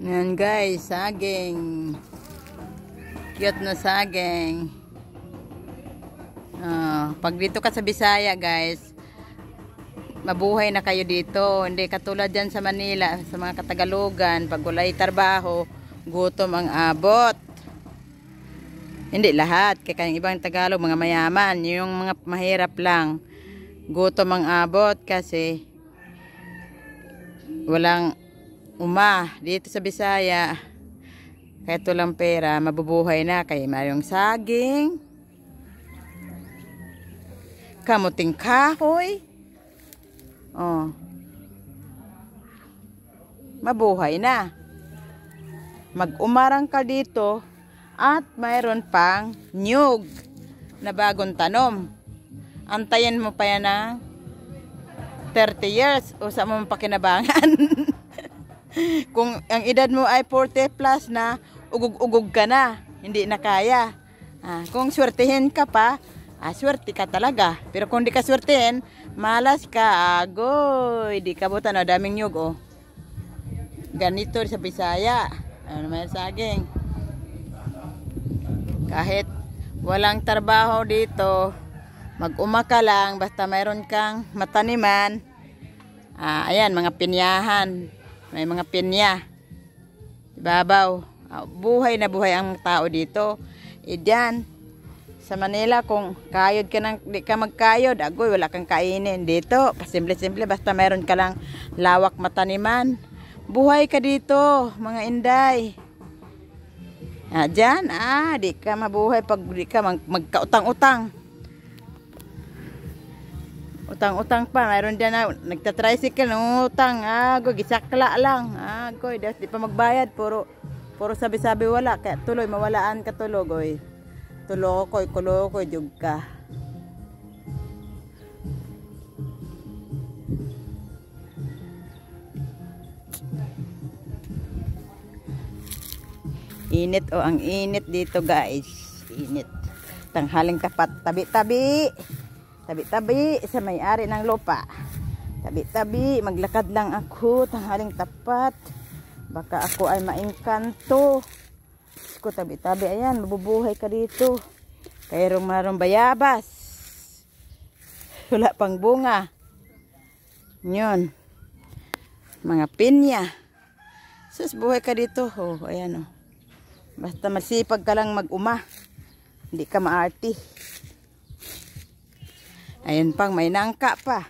Yan guys, saging. Cute na saging. Pag dito ka sa Bisaya guys, mabuhay na kayo dito. Hindi katulad dyan sa Manila, sa mga Katagalogan, pag walay trabaho, gutom ang abot. Hindi lahat, kaya yung ibang Tagalog, mga mayaman, yung mga mahirap lang, gutom ang abot kasi walang dito sa Bisaya. Kahit walang pera, mabubuhay na kaya mayroong saging, kamuting kahoy, mabuhay na. Mag-umarang ka dito at mayroon pang nyug na bagong tanom. Antayin mo pa yan ng 30 years o sa mong pakinabangan. Kung ang edad mo ay 40 plus na, ugug-ugug ka na, hindi na kaya. Kung swertihin ka pa, swerte ka talaga. Pero kung di ka swertihin, malas ka, agoy, di ka buta na daming nyug. Ganito sa Bisaya. May saging. Kahit walang trabaho dito, mag-uma ka lang, basta mayroon kang mataniman. Ayan, mga pinyahan. May mga pinya. Ibabaw. Buhay na buhay ang tao dito. Diyan, sa Manila, kung kayod ka di ka magkayod, agoy, wala kang kainin. Dito, simple-simple, basta mayroon ka lang lawak mataniman. Buhay ka dito, mga inday. Diyan, di ka mabuhay pag di ka magkautang-utang. Utang-utang pa, mayroon dyan na nagtatricycle ng utang, gisakla lang, di pa magbayad, puro sabi-sabi wala, kaya tuloy, mawalaan ka tuloy, tulokoy, jug ka. Init, ang init dito guys, init. Tanghaling tapat, tabi-tabi sa may-ari ng lupa. Tabi-tabi, maglakad lang ako, tanghaling tapat. Baka ako ay maingkanto. Ko tabi-tabi, ayan, mabubuhay ka dito. Kaya marong bayabas. Wala pang bunga. Yun. Mga pinya. Sus, buhay ka dito. Ayan. Basta masipag ka lang mag-uma. Hindi ka maarti. Ayun pang may nangka pa.